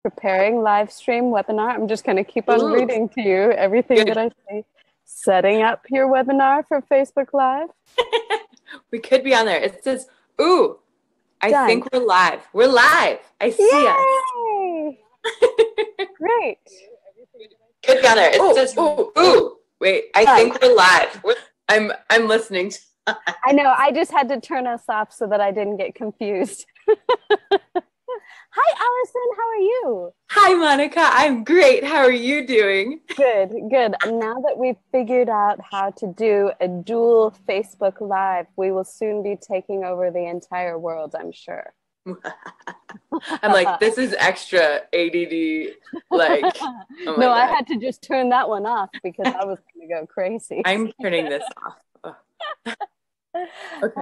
Preparing live stream webinar. I'm just going to keep on Ooh, reading to you everything good. that I say. Setting up your webinar for Facebook Live. We could be on there. It says, ooh, I Done. think we're live. We're live. I see us. Yay! Great. Could be on there. It says, ooh. Wait, I think we're live. I'm listening. I know. I just had to turn us off so that I didn't get confused. Hi, Allison. How are you? Hi, Monica. I'm great. How are you doing? Good, good. Now that we've figured out how to do a dual Facebook Live, we will soon be taking over the entire world, I'm sure. I'm like, this is extra ADD. Like, oh my no, God. I had to just turn that one off because I was going to go crazy. I'm turning this off. Oh. Okay.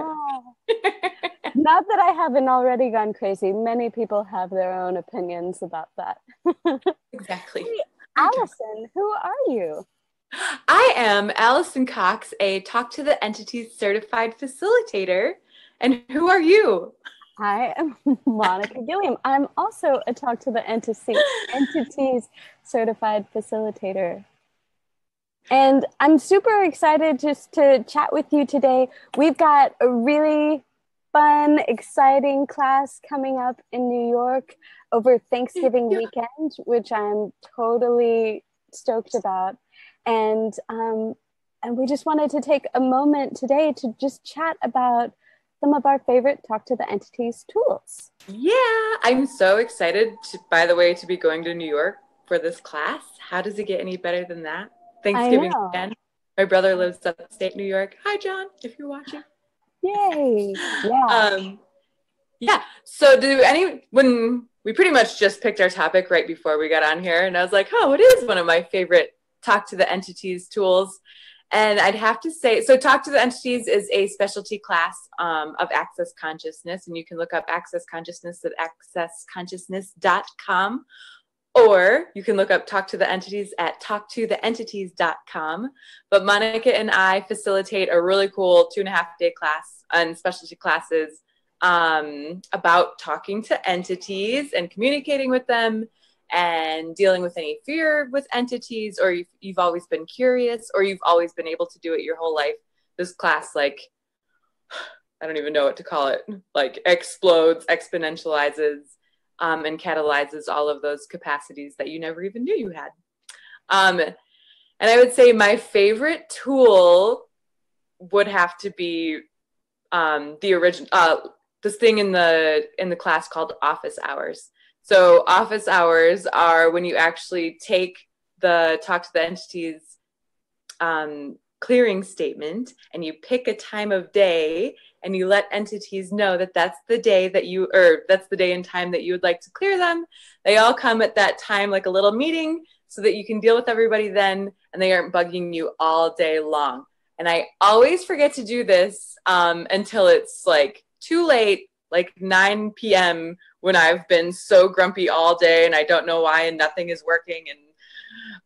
Not that I haven't already gone crazy. Many people have their own opinions about that. Exactly. Hey, Allison, who are you? I am Alison Cox, a Talk to the Entities certified facilitator. And who are you? I am Monica Gilliam. I'm also a Talk to the Entities certified facilitator. And I'm super excited just to chat with you today. We've got a really fun, exciting class coming up in New York over Thanksgiving weekend, which I'm totally stoked about. And we just wanted to take a moment today to just chat about some of our favorite Talk to the Entities tools. Yeah, I'm so excited, by the way, to be going to New York for this class. How does it get any better than that? Thanksgiving weekend. My brother lives upstate New York. Hi, John, if you're watching. Yay! Yeah. Yeah. So when we pretty much just picked our topic right before we got on here, and I was like, oh, it is one of my favorite Talk to the Entities tools. And I'd have to say, so Talk to the Entities is a specialty class of Access Consciousness, and you can look up Access Consciousness at accessconsciousness.com, or you can look up Talk to the Entities at talktotheentities.com. But Monica and I facilitate a really cool 2.5-day class on specialty classes about talking to entities and communicating with them and dealing with any fear with entities, or you've always been curious, or you've always been able to do it your whole life. This class, like, I don't even know what to call it, like explodes, exponentializes, and catalyzes all of those capacities that you never even knew you had. And I would say my favorite tool would have to be the original, this thing in the class called office hours. So office hours are when you actually take the Talk to the Entities clearing statement and you pick a time of day and you let entities know that that's the day that's the day and time that you would like to clear them. They all come at that time, like a little meeting, so that you can deal with everybody then, and they aren't bugging you all day long. And I always forget to do this until it's like too late, like 9 p.m. when I've been so grumpy all day and I don't know why and nothing is working and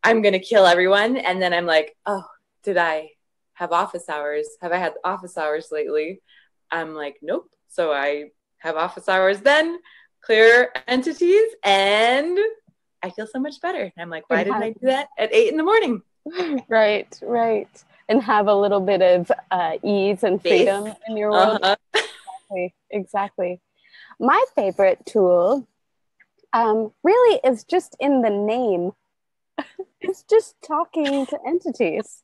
I'm going to kill everyone. And then I'm like, oh, did I have office hours? Have I had office hours lately? I'm like, nope. So I have office hours then, clear entities, and I feel so much better. And I'm like, why didn't I do that at 8 a.m? Right, right. And have a little bit of ease and freedom in your world. Exactly. My favorite tool really is just in the name. It's just talking to entities.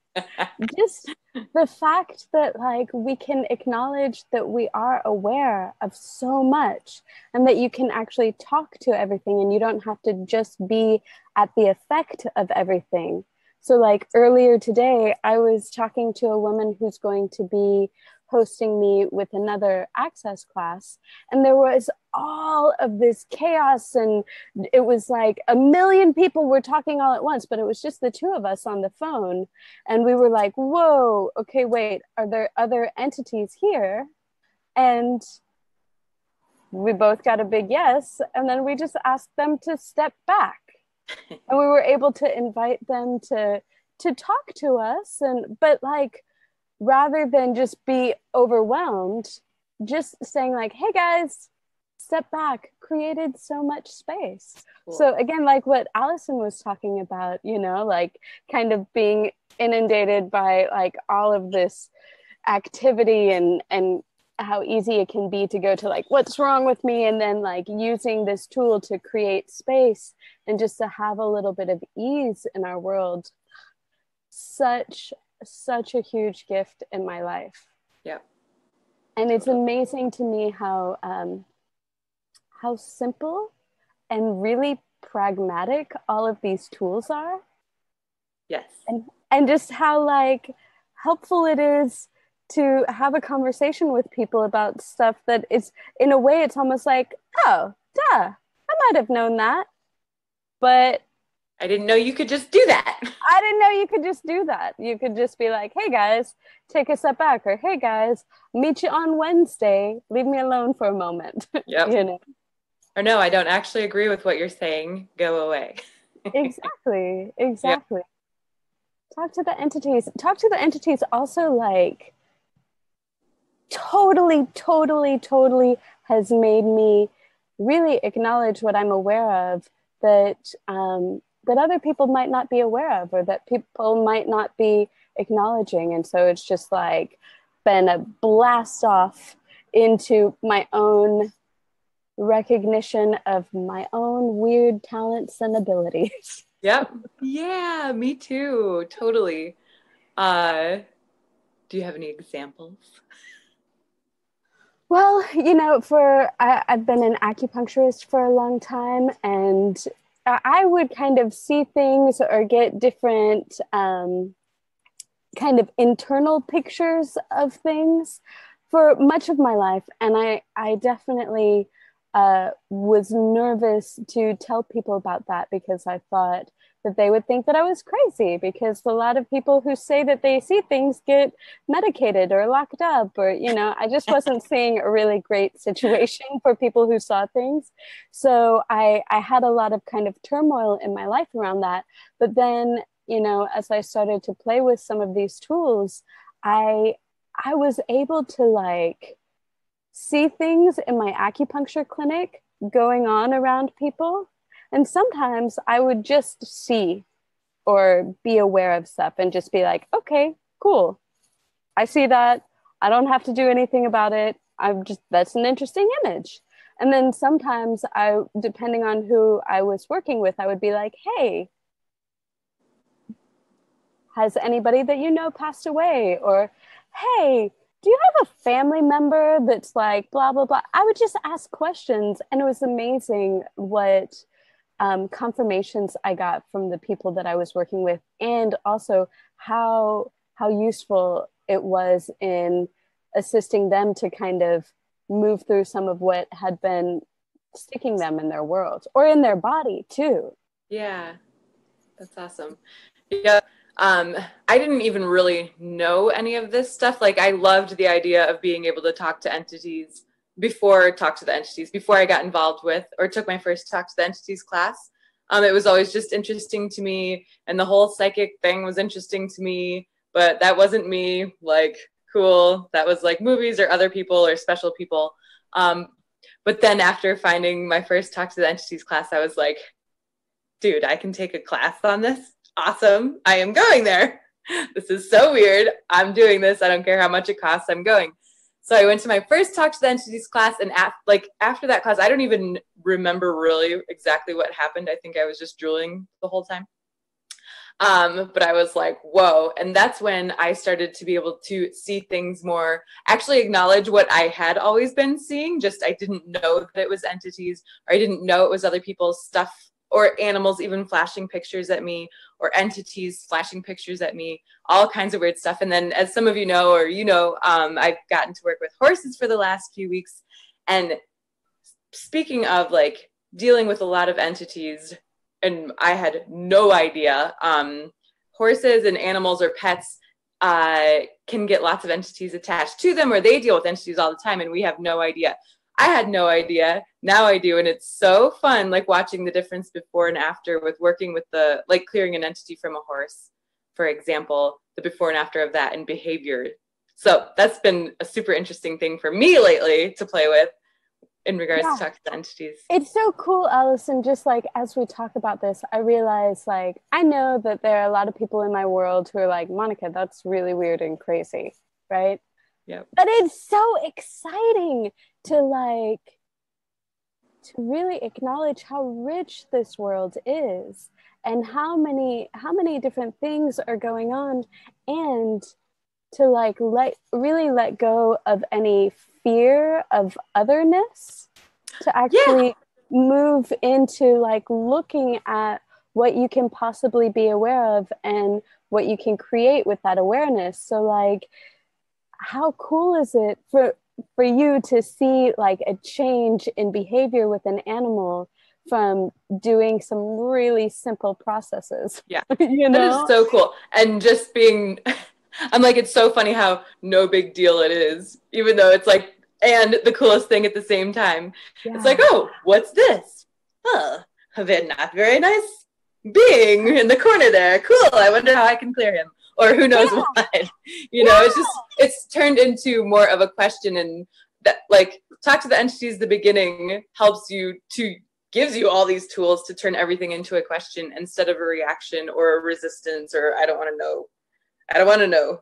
Just the fact that, like, we can acknowledge that we are aware of so much and that you can actually talk to everything and you don't have to just be at the effect of everything. So like earlier today, I was talking to a woman who's going to be hosting me with another access class, and there was all of this chaos, and it was like a million people were talking all at once, but it was just the two of us on the phone, and we were like, whoa, okay, wait, are there other entities here? And we both got a big yes, and then we just asked them to step back. And we were able to invite them to talk to us, but like, rather than just be overwhelmed, just saying like, hey guys, step back, created so much space. Cool. So again, like what Alison was talking about, you know, like kind of being inundated by like all of this activity and how easy it can be to go to like, what's wrong with me? And then like using this tool to create space and just to have a little bit of ease in our world. Such a huge gift in my life. Yep. And it's amazing to me how simple and really pragmatic all of these tools are. Yes. And just how like helpful it is to have a conversation with people about stuff that is, in a way, it's almost like, oh, duh, I might have known that, but I didn't know you could just do that. I didn't know you could just do that. You could just be like, hey guys, take a step back, or hey guys, meet you on Wednesday, leave me alone for a moment. Yep. You know? Or no, I don't actually agree with what you're saying, go away. Exactly. Yep. Talk to the entities also, like totally has made me really acknowledge what I'm aware of that that other people might not be aware of, or that people might not be acknowledging. And so it's just like been a blast off into my own recognition of my own weird talents and abilities. Yep. Yeah, me too. Totally. Do you have any examples? Well, you know, I've been an acupuncturist for a long time, and I would kind of see things or get different kind of internal pictures of things for much of my life. And I definitely was nervous to tell people about that, because I thought that they would think that I was crazy, because a lot of people who say that they see things get medicated or locked up, or, you know, I just wasn't seeing a really great situation for people who saw things. So I had a lot of kind of turmoil in my life around that. But then, you know, as I started to play with some of these tools, I was able to like see things in my acupuncture clinic going on around people. And sometimes I would just see or be aware of stuff and just be like, okay, cool. I see that. I don't have to do anything about it. That's an interesting image. And then sometimes depending on who I was working with, I would be like, hey, has anybody that you know passed away? Or, hey, do you have a family member that's like blah, blah, blah? I would just ask questions. And it was amazing what confirmations I got from the people that I was working with, and also how useful it was in assisting them to kind of move through some of what had been sticking them in their world or in their body too. Yeah, that's awesome. Yeah. I didn't even really know any of this stuff. Like, I loved the idea of being able to talk to entities before I got involved with or took my first Talk to the Entities class. It was always just interesting to me, and the whole psychic thing was interesting to me, but that wasn't me. Like, cool. That was like movies or other people or special people. But then after finding my first Talk to the Entities class, I was like, dude, I can take a class on this. Awesome. I am going there. This is so weird. I'm doing this. I don't care how much it costs. I'm going. So I went to my first Talk to the Entities class, and after that class, I don't even remember really exactly what happened. I think I was just drooling the whole time. But I was like, whoa. And that's when I started to be able to see things more, actually acknowledge what I had always been seeing. Just I didn't know that it was entities, or I didn't know it was other people's stuff, or animals even flashing pictures at me, or entities flashing pictures at me, all kinds of weird stuff. And then, as some of you know, I've gotten to work with horses for the last few weeks. And speaking of like dealing with a lot of entities, and I had no idea, horses and animals or pets can get lots of entities attached to them, or they deal with entities all the time, and we have no idea. I had no idea. Now I do. And it's so fun, like watching the difference before and after with working with like clearing an entity from a horse, for example, the before and after of that and behavior. So that's been a super interesting thing for me lately to play with. in regards to talk to the entities. It's so cool, Alison. Just like as we talk about this, I realize like I know that there are a lot of people in my world who are like, Monica, that's really weird and crazy, right? Yeah. But it's so exciting to really acknowledge how rich this world is and how many different things are going on, and to really let go of any fear of otherness, to actually move into like looking at what you can possibly be aware of and what you can create with that awareness. So like, how cool is it for you to see like a change in behavior with an animal from doing some really simple processes? Yeah. You know? That is so cool. And just being, I'm like, it's so funny how no big deal it is, even though it's like, and the coolest thing at the same time. Yeah. It's like, oh, what's this? Huh, they're not very nice being in the corner there. Cool. I wonder how I can clear him. Or who knows what, you know, it's turned into more of a question, and that like talk to the entities, the beginning helps you gives you all these tools to turn everything into a question instead of a reaction or a resistance or I don't want to know.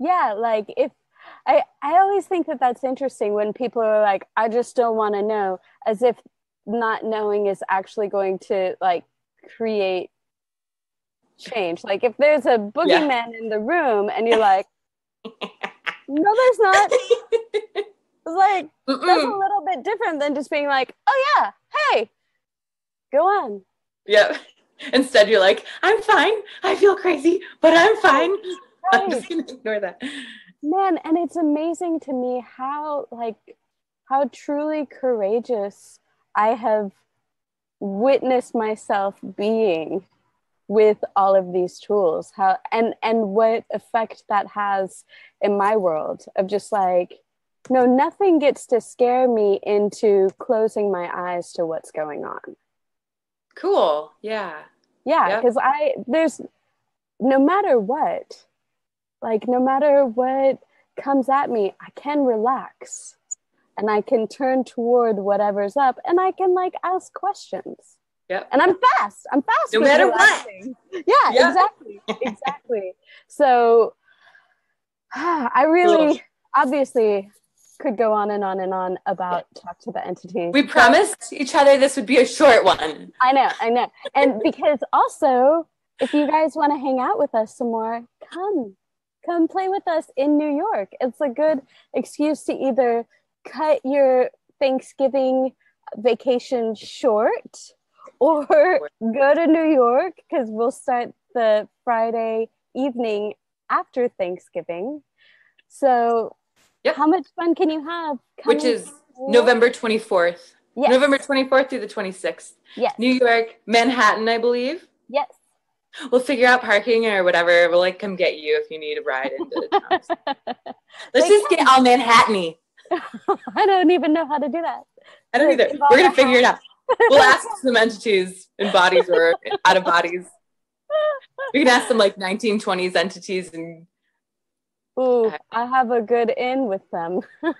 Yeah. Like if I always think that that's interesting when people are like, I just don't want to know, as if not knowing is actually going to like create change. Like if there's a boogeyman in the room and you're like, no, there's not. It's like, that's a little bit different than just being like, oh yeah, hey, go on. Yeah. Instead you're like, I'm fine. I feel crazy, but I'm fine. Right. I'm just going to ignore that. Man, and it's amazing to me how truly courageous I have witnessed myself being with all of these tools, how and what effect that has in my world of just like, no, nothing gets to scare me into closing my eyes to what's going on. Cool. Yeah. Because there's no matter what comes at me, I can relax and I can turn toward whatever's up and I can like ask questions. Yep. And I'm fast. No matter what. Yeah, exactly. So I really obviously could go on and on and on about talk to the entities. We promised each other this would be a short one. I know. And because also, if you guys want to hang out with us some more, come play with us in New York. It's a good excuse to either cut your Thanksgiving vacation short or go to New York, because we'll start the Friday evening after Thanksgiving. So how much fun can you have? Which is November 24th. Yes. November 24th through the 26th. Yes. New York, Manhattan, I believe. Yes. We'll figure out parking or whatever. We'll like come get you if you need a ride into town. Let's just get all Manhattan-y. I don't even know how to do that. I don't either. We're going to figure it out. We'll ask some entities in bodies or out of bodies. We can ask some like 1920s entities. And ooh, I have a good in with them. That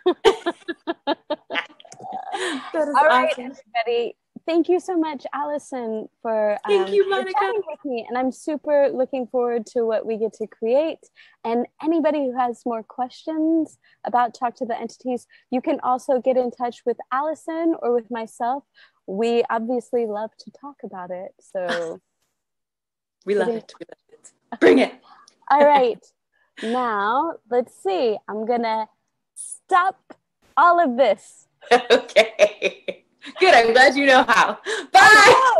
is all right, awesome. Everybody. Thank you so much, Alison, for Thank you, Monica, for chatting with me. And I'm super looking forward to what we get to create. And anybody who has more questions about Talk to the Entities, you can also get in touch with Alison or with myself. We obviously love to talk about it. So we love it. Bring it. All right. Now, let's see. I'm going to stop all of this. Okay. Good. I'm glad you know how. Bye.